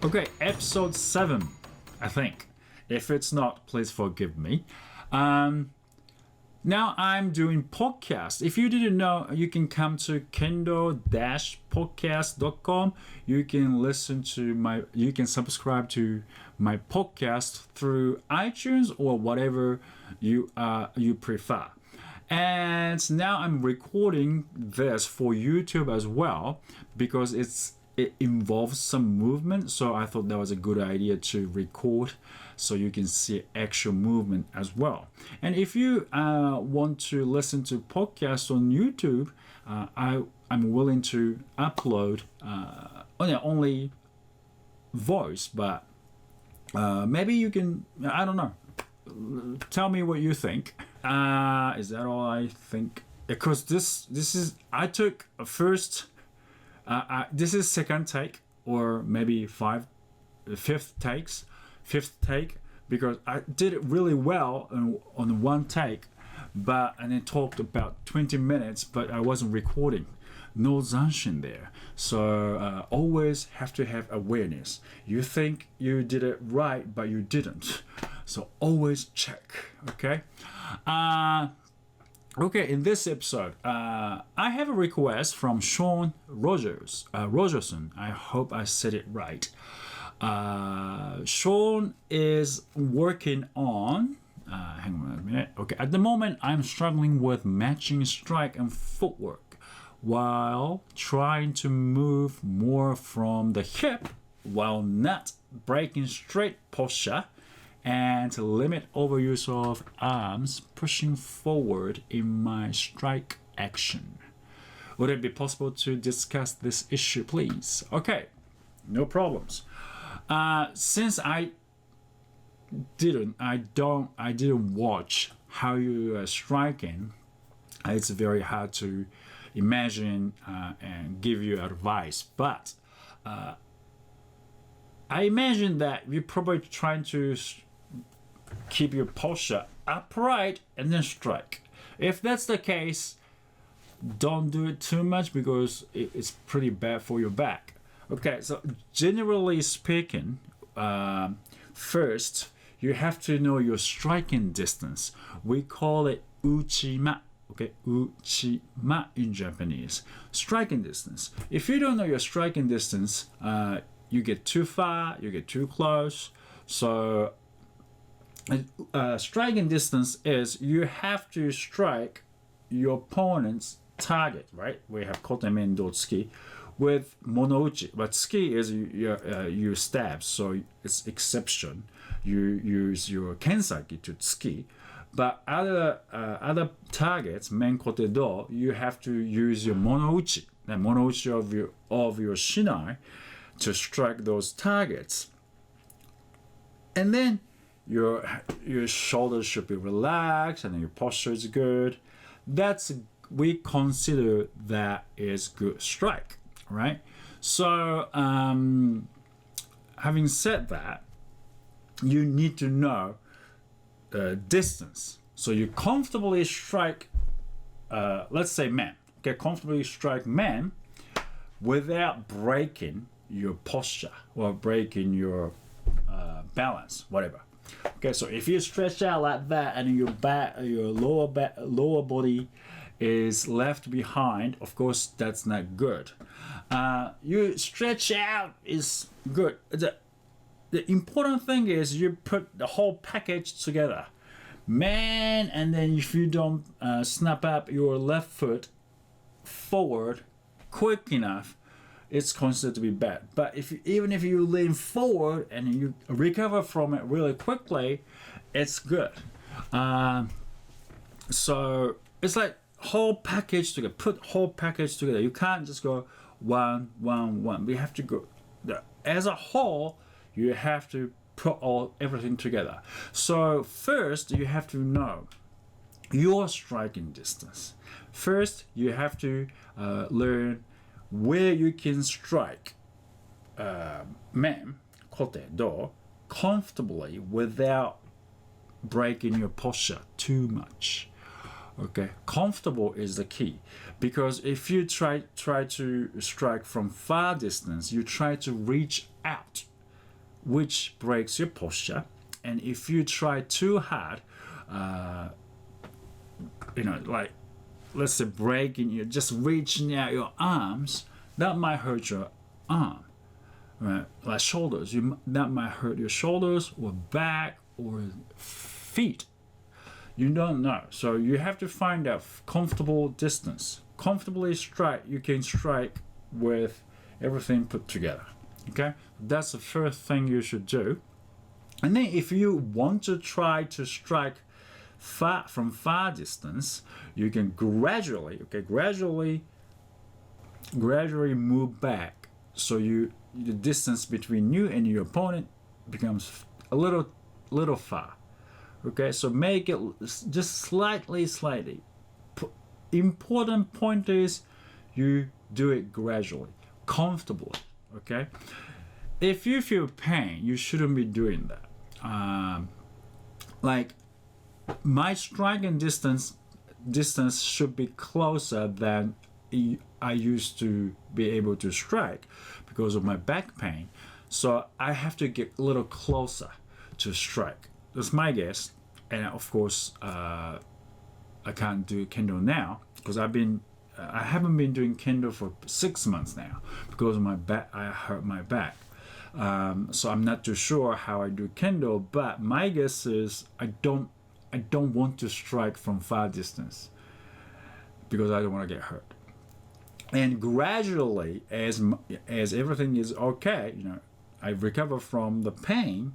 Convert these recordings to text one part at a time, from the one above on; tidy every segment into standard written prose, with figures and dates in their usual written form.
Okay, episode 7, I think. If it's not, please forgive me. Now I'm doing podcast. If you didn't know, you can come to kendo-podcast.com. You can subscribe to my podcast through iTunes or whatever you prefer. And now I'm recording this for YouTube as well because it involves some movement, so I thought that was a good idea to record so you can see actual movement as well. And if you want to listen to podcasts on YouTube, I'm willing to upload only voice, but maybe you can, I don't know, tell me what you think. Is that all I think? Because this is, I took a first, this is second take or maybe fifth take, because I did it really well on one take, and it talked about 20 minutes, but I wasn't recording. No zanshin there. So always have to have awareness. You think you did it right, but you didn't. So always check, okay? Okay, in this episode, I have a request from Sean Rogerson. I hope I said it right. Sean is working on, hang on a minute. Okay, at the moment, I'm struggling with matching strike and footwork while trying to move more from the hip while not breaking straight posture and limit overuse of arms pushing forward in my strike action. Would it be possible to discuss this issue, please? Okay, no problems. Since I didn't watch how you are striking, it's very hard to imagine and give you advice. But I imagine that you're probably trying to keep your posture upright and then strike. If that's the case, don't do it too much because it's pretty bad for your back. Okay, so generally speaking, first you have to know your striking distance. We call it uchima. Okay, uchima in Japanese. Striking distance. If you don't know your striking distance, you get too far, you get too close. So striking distance is you have to strike your opponent's target, right? We have kotemen do tsuki with monouchi, but tsuki is you stab, so it's exception. You use your kensaki to tsuki, but other targets, men kote do, you have to use your monouchi, the monouchi of your shinai, to strike those targets. And then your shoulders should be relaxed and your posture is good. We consider that is good strike, right? So having said that, you need to know distance. So you comfortably strike, let's say men. Okay, comfortably strike men without breaking your posture or breaking your balance, whatever. Okay, so if you stretch out like that and your lower body is left behind, of course that's not good. You stretch out is good. The important thing is you put the whole package together, man. And then if you don't snap up your left foot forward quick enough, it's considered to be bad. But even if you lean forward and you recover from it really quickly, it's good. So it's like whole package together. Put whole package together. You can't just go one. We have to go as a whole. You have to put everything together. So first, you have to know your striking distance. First, you have to learn where you can strike men, kote, do, comfortably without breaking your posture too much. Okay, comfortable is the key, because if you try to strike from far distance, you try to reach out which breaks your posture. And if you try too hard, like let's say breaking, you just reaching out your arms, that might hurt your arm, right? Like shoulders, that might hurt your shoulders or back or feet. You don't know, so you have to find a comfortable distance. Comfortably strike. You can strike with everything put together. Okay, that's the first thing you should do. And then if you want to try to strike from far distance, you can gradually move back, so the distance between you and your opponent becomes a little far. Okay, so make it just slightly. Important point is you do it gradually, comfortably. Okay, if you feel pain, you shouldn't be doing that. Like my striking distance should be closer than I used to be able to strike because of my back pain. So I have to get a little closer to strike. That's my guess. And of course, I can't do Kendo now because I haven't been doing Kendo for 6 months now because of my back. I hurt my back. So I'm not too sure how I do Kendo, but my guess is I don't want to strike from far distance because I don't want to get hurt. And gradually, as everything is okay, I recover from the pain.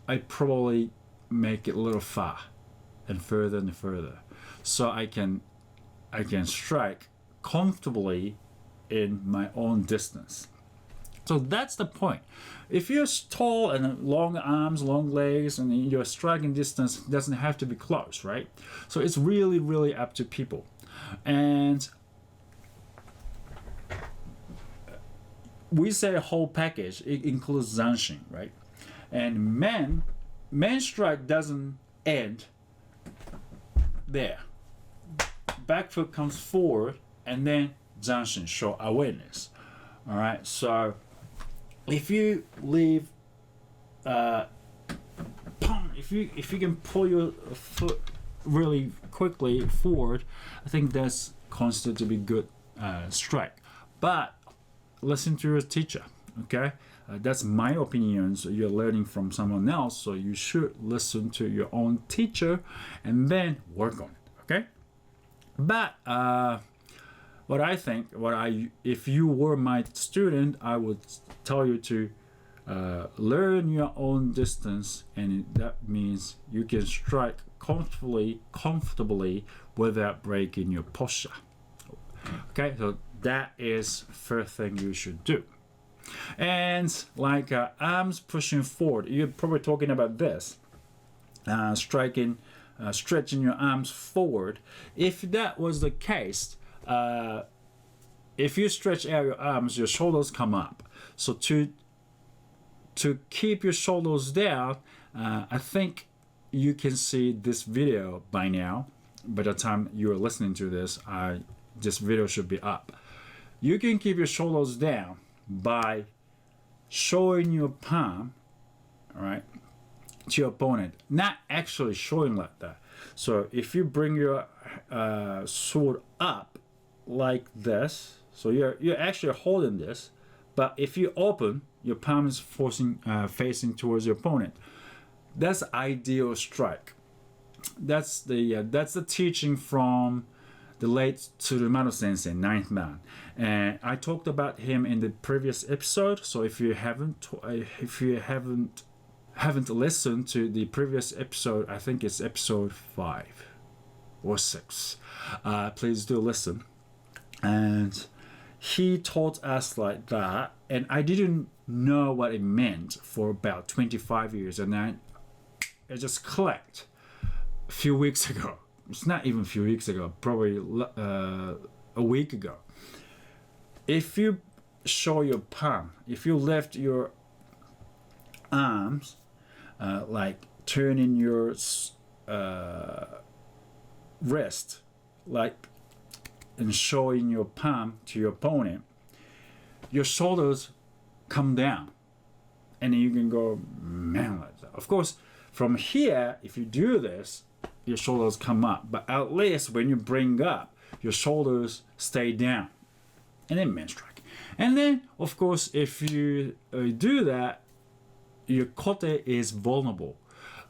I probably make it a little far and further, so I can strike comfortably in my own distance. So that's the point. If you're tall and long arms, long legs, and your striking distance doesn't have to be close, right? So it's really up to people. And we say a whole package. It includes zanshin, right? And men strike doesn't end there. Back foot comes forward, and then zanshin, show awareness. All right, so if you leave, if you can pull your foot really quickly forward, I think that's considered to be good strike. But listen to your teacher, okay? That's my opinion. So you're learning from someone else, so you should listen to your own teacher and then work on it, okay? But if you were my student, I would tell you to learn your own distance, and that means you can strike comfortably without breaking your posture. Okay, so that is first thing you should do. And like arms pushing forward, you're probably talking about this, stretching your arms forward. If that was the case, if you stretch out your arms, your shoulders come up. So to keep your shoulders down, I think you can see this video by now. By the time you are listening to this, this video should be up. You can keep your shoulders down by showing your palm, all right, to your opponent, not actually showing like that. So if you bring your sword up like this, so you're actually holding this, but if you open, your palm is facing towards your opponent. That's ideal strike. That's the teaching from the late Tsurumano sensei, 9th Dan. And I talked about him in the previous episode. So if you haven't listened to the previous episode, I think it's episode 5 or 6. Please do listen. And he taught us like that, and I didn't know what it meant for about 25 years, and then it just clicked a few weeks ago. It's not even a few weeks ago, probably a week ago. If you show your palm, if you lift your arms, like turning your wrist, like, and showing your palm to your opponent, your shoulders come down. and then you can go, man, like that. Of course, from here, if you do this, your shoulders come up. But at least when you bring up, your shoulders stay down. And then man strike. And then, of course, if you do that, your kote is vulnerable.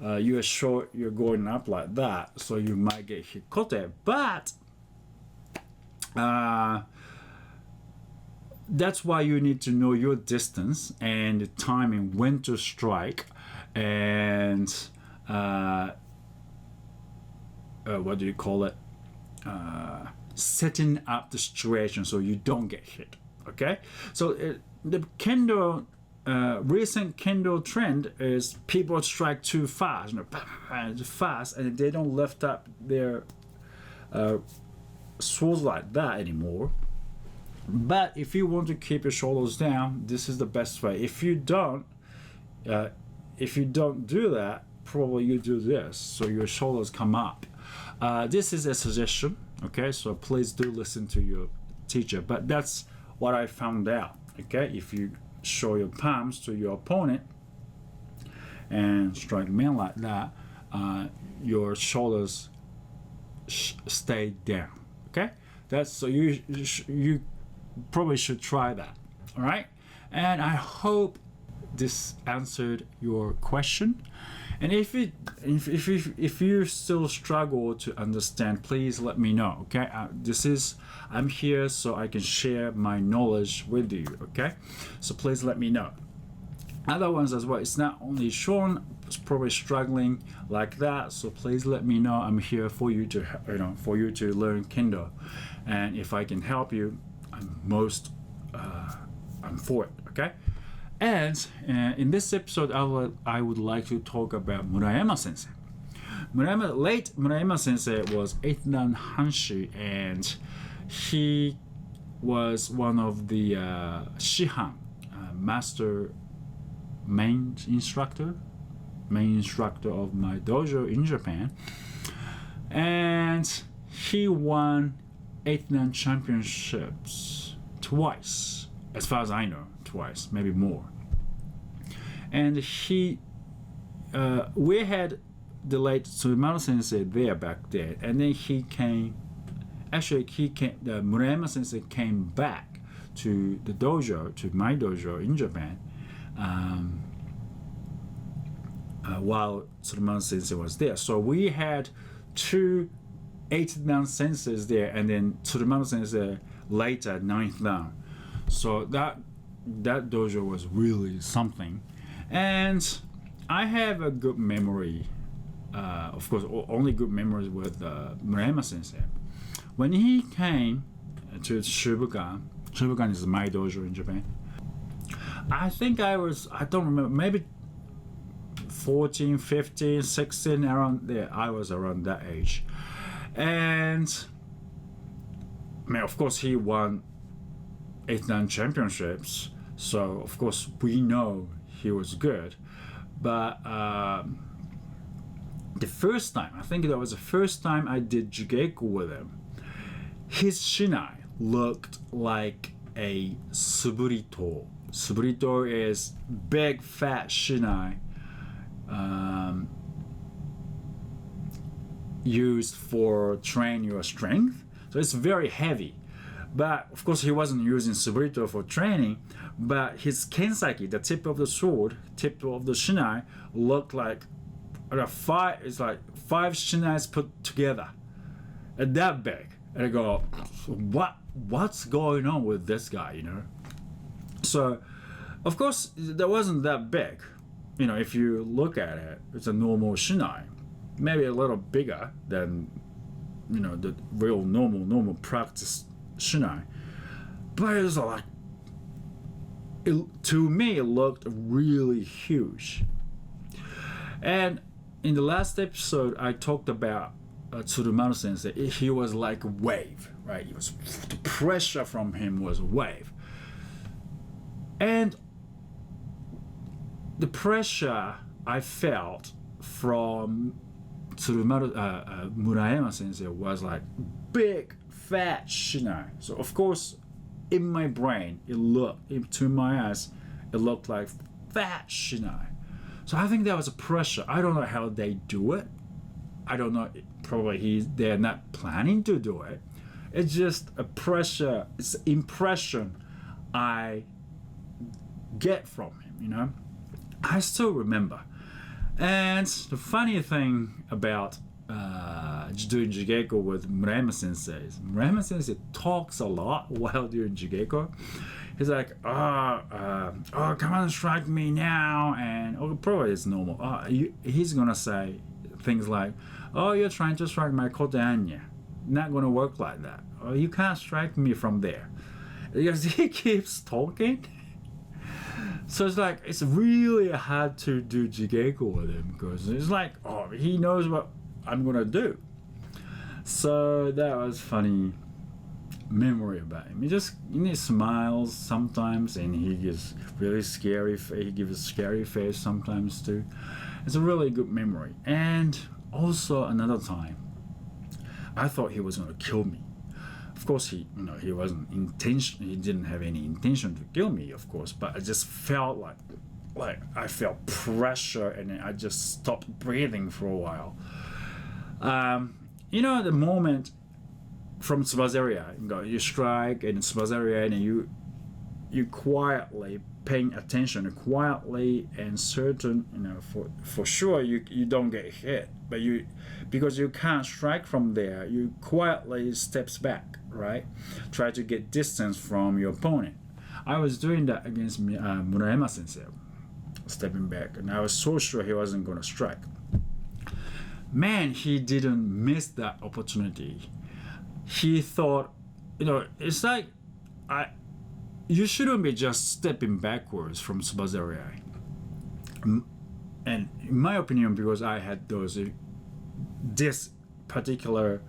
You are short, you're going up like that, so you might get hit kote. But that's why you need to know your distance and the timing when to strike, and what do you call it? Setting up the situation so you don't get hit. Okay, so the kendo. Recent kendo trend is people strike too fast, fast, and they don't lift up their swords like that anymore. But if you want to keep your shoulders down, this is the best way. If you don't do that, probably you do this, so your shoulders come up. This is a suggestion, okay? So please do listen to your teacher. But that's what I found out, okay? If you show your palms to your opponent and strike men like that, your shoulders stay down. Okay, that's so you probably should try that. All right, and I hope this answered your question. And if you still struggle to understand, please let me know. Okay, I'm here so I can share my knowledge with you. Okay, so please let me know. Other ones as well. It's not only Sean is probably struggling like that, so please let me know. I'm here for you to learn Kendo, and if I can help you, I'm for it. Okay. And in this episode, I would like to talk about Murayama sensei. Late Murayama sensei was 8th Dan Hanshi, and he was one of the Shihan, master main instructor of my dojo in Japan. And he won 8th Dan championships twice, as far as I know. Twice, maybe more. And we had the late Tsurumaro sensei there back then, and then the Murayama sensei came back to the dojo, to my dojo in Japan, while Tsurumaro sensei was there. So we had two 8th Dan senseis there, and then Tsurumaro sensei later 9th Dan. So that dojo was really something, and I have a good memory, of course only good memories with Murayama sensei. When he came to Shibukan is my dojo in Japan, I think I don't remember, maybe 14, 15, 16, around there. I was around that age, and of course he won 8th Dan championships, so of course we know he was good. But the first time, I think that was the first time I did Jigeiku with him, his shinai looked like a suburito. Suburito is big fat shinai used for train your strength, so it's very heavy. But of course he wasn't using suburito for training, but his kensaki, the tip of the sword, tip of the shinai, looked like five shinais put together, that big. And I go, what's going on with this guy, So of course that wasn't that big, if you look at it, it's a normal shinai, maybe a little bigger than the real normal practice shinai, but it was to me it looked really huge. And in the last episode I talked about Tsurumaro sensei. He was like a wave, right? The pressure from him was a wave, and the pressure I felt from Murayama sensei was like big fat shinai. So of course in my brain to my eyes it looked like fast shinai. So I think that was a pressure. I don't know how they do it. I don't know. Probably they're not planning to do it. It's just a pressure. It's an impression I get from him. I still remember. And the funny thing about doing Jigeko with Murayama sensei is Murayama sensei talks a lot while doing Jigeko. He's like, come on, strike me now. And probably it's normal. He's going to say things like, you're trying to strike my kotanya. Not going to work like that. You can't strike me from there. Because he keeps talking. So it's like, it's really hard to do Jigeko with him because it's like, he knows what I'm going to do. So that was funny memory about him. He smiles sometimes and he gives really scary, he gives a scary face sometimes too. It's a really good memory. And also another time, I thought he was going to kill me. Of course, he wasn't he didn't have any intention to kill me, of course, but I just felt like I felt pressure and I just stopped breathing for a while. The moment from Tsubazeria, you strike and Tsubazeria and you quietly paying attention, quietly and certain, for sure you don't get hit, but because you can't strike from there, you quietly steps back, right? Try to get distance from your opponent. I was doing that against Murayama sensei, stepping back, and I was so sure he wasn't going to strike. Man, he didn't miss that opportunity. He thought, it's like you shouldn't be just stepping backwards from Tsubazeria. And in my opinion, because I had this particular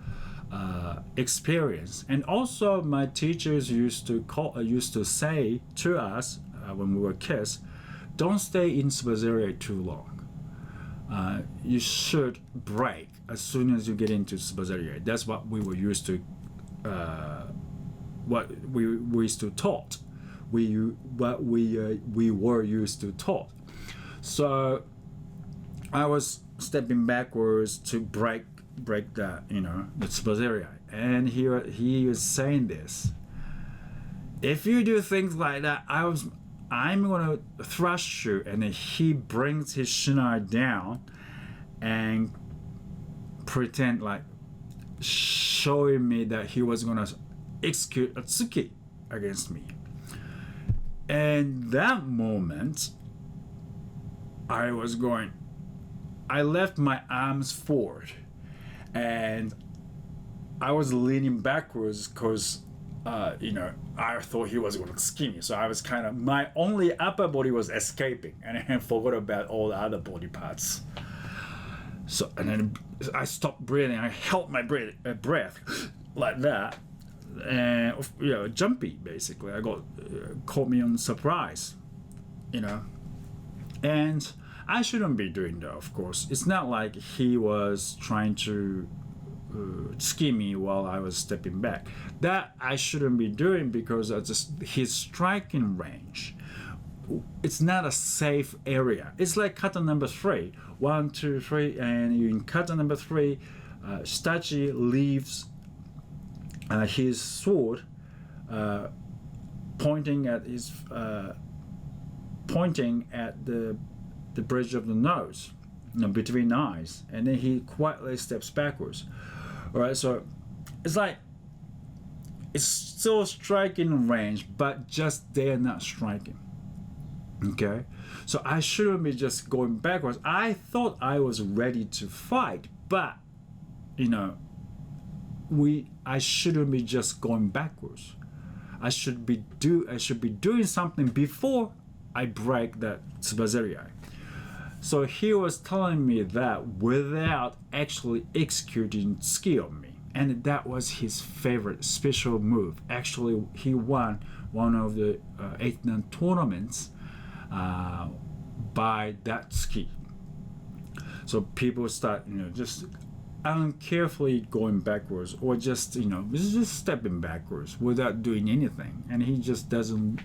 experience, and also my teachers used to say to us when we were kids, don't stay in Tsubazeria too long. You should break as soon as you get into Tsubazeria. That's what we were used to. What we used to taught. We were used to taught. So I was stepping backwards to break the the Tsubazeria, and he was saying this. If you do things like that, I'm gonna thrust you, and then he brings his shinai down and pretend like showing me that he was gonna execute a tsuki against me. And that moment, I left my arms forward and I was leaning backwards because I thought he was going to skin me. So I was my only upper body was escaping, and I forgot about all the other body parts. So, and then I stopped breathing. I held my breath like that, and jumpy basically. I caught me on surprise, and I shouldn't be doing that. Of course, it's not like he was trying to skin me while I was stepping back. That I shouldn't be doing because his striking range. It's not a safe area. It's like kata number 3. 1, 2, 3, and in kata number 3, Shitachi leaves his sword pointing at the bridge of the nose, between the eyes, and then he quietly steps backwards. All right, so it's like it's still striking range, but just they're not striking. Okay, so I shouldn't be just going backwards. I thought I was ready to fight, but I shouldn't be just going backwards. I should be doing something before I break that Tsubazeria. So he was telling me that without actually executing tsuki on me, and that was his favorite special move. Actually, he won one of the 8-dan tournaments by that tsuki. So people start, just uncarefully going backwards, or just stepping backwards without doing anything, and he just doesn't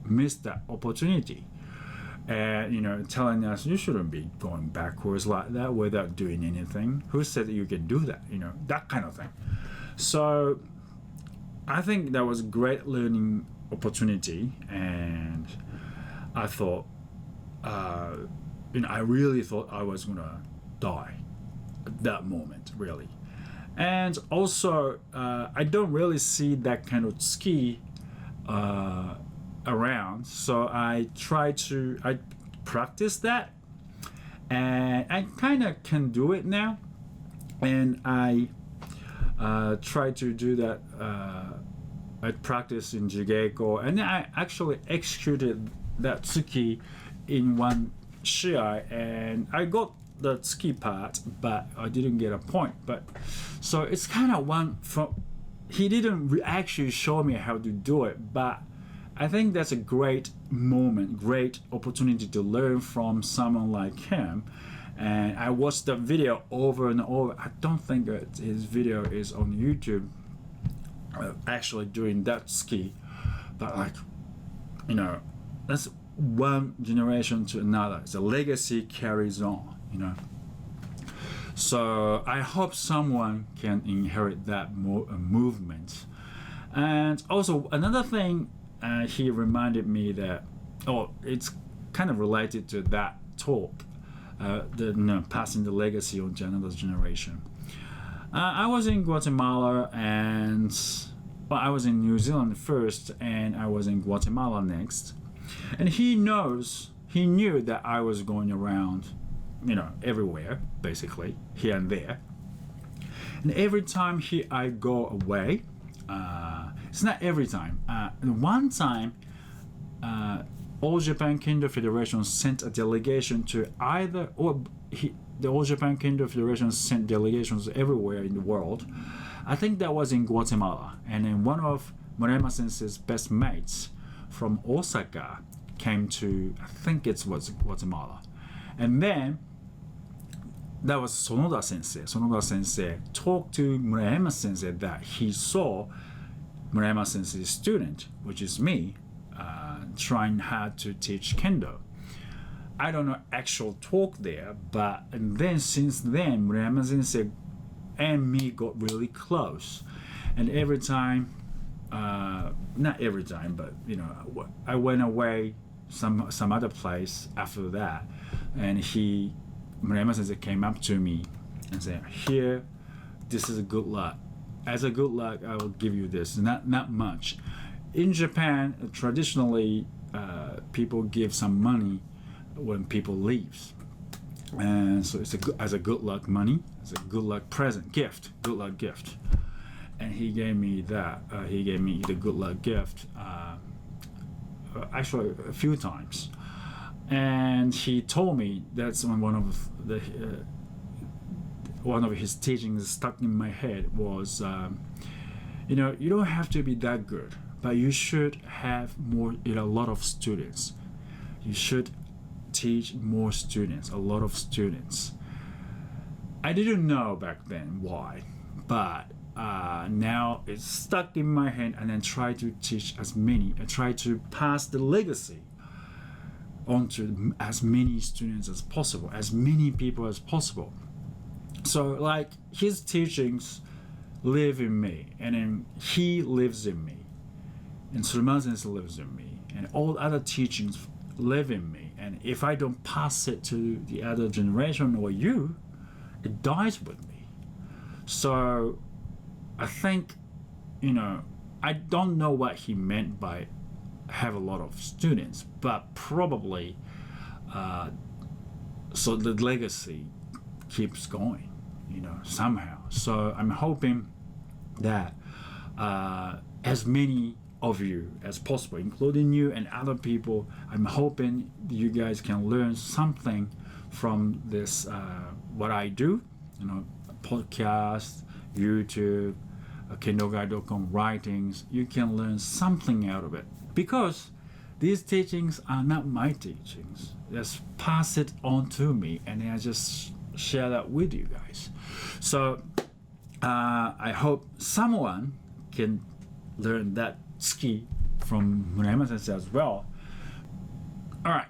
miss that opportunity. and telling us you shouldn't be going backwards like that without doing anything. Who said that you can do that? That kind of thing. So I think that was a great learning opportunity, and I thought, I really thought I was gonna die at that moment, really. And also, I don't really see that kind of ski around, so I practice that, and I kind of can do it now, and I try to do that. I practice in Jigeko, and I actually executed that tsuki in one shiai, and I got the ski part, but I didn't get a point. But so it's kind of one from. He didn't actually show me how to do it, but I think that's a great moment, great opportunity to learn from someone like him. And I watched the video over and over. I don't think that his video is on YouTube, actually doing that ski, but that's one generation to another. The legacy carries on, So I hope someone can inherit that movement. And also another thing, he reminded me that, it's kind of related to that talk, passing the legacy on to another generation. I was in Guatemala, and I was in New Zealand first, and I was in Guatemala next. And he knew that I was going around, everywhere, basically, here and there. And every time I go away, it's not every time. One time, All Japan Kendo Federation sent a delegation to the All Japan Kendo Federation sent delegations everywhere in the world. I think that was in Guatemala, and then one of Murayama Sensei's best mates from Osaka came to, I think it was Guatemala, and then that was Sonoda Sensei. Sonoda Sensei talked to Murayama Sensei that he saw Murayama Sensei's student, which is me, trying hard to teach Kendo. I don't know actual talk there, and then since then Murayama Sensei and me got really close, and every time, not every time, but I went away some other place after that, and Murayama Sensei came up to me and said, "Here, this is a good luck. As a good luck, I will give you this. Not much. In Japan, traditionally, people give some money when people leaves, and so it's as a good luck money, as a good luck present, good luck gift." And he gave me that. He gave me the good luck gift, actually a few times. And he told me that's one of his teachings stuck in my head was, you don't have to be that good, but you should have a lot of students. You should teach more students, a lot of students. I didn't know back then why, but now it's stuck in my head, and then try to teach as many. I try to pass the legacy onto as many students as possible, as many people as possible. So his teachings live in me, and then he lives in me, and Suruma Sensei lives in me, and all other teachings live in me. And if I don't pass it to the other generation or you, it dies with me. So I think, I don't know what he meant by have a lot of students, but probably so the legacy keeps going, somehow. So I'm hoping that as many of you as possible, including you and other people, I'm hoping you guys can learn something from this, what I do, podcast, YouTube, kendoguide.com writings. You can learn something out of it, because these teachings are not my teachings. Just pass it on to me, and I just share that with you guys. So I hope someone can learn that ski from Murayama Sensei as well. All right.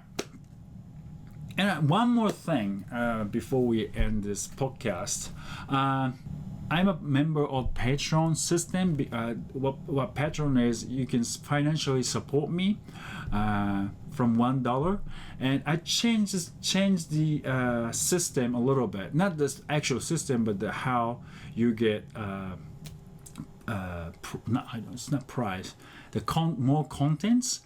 And one more thing before we end this podcast. I'm a member of Patreon system. What Patreon is, you can financially support me from $1, and I changed the system a little bit. Not the actual system, but how you get it's not price, more contents.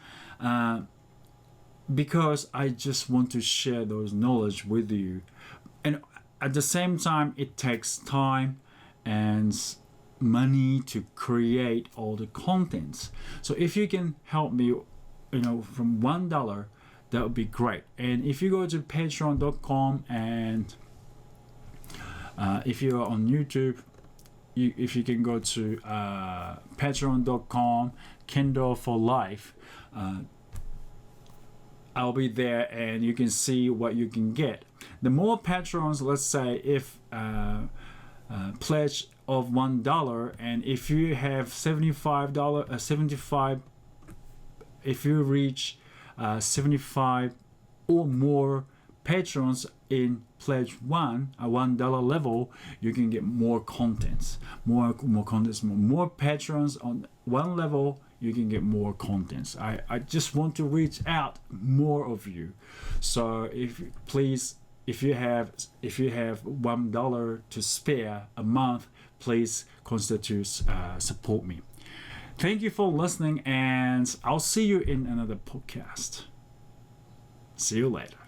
Because I just want to share those knowledge with you, and at the same time it takes time and money to create all the contents. So if you can help me, from $1, that would be great. And if you go to patreon.com, and if you are on YouTube, if you can go to patreon.com, Kendo for life, I'll be there, and you can see what you can get. The more patrons, let's say, if pledge of $1, and if you have $75, if you reach 75 or more patrons in pledge $1 level, you can get more contents, more patrons on one level. You can get more contents. I just want to reach out more of you. So if you have $1 to spare a month, please consider to support me. Thank you for listening, and I'll see you in another podcast. See you later.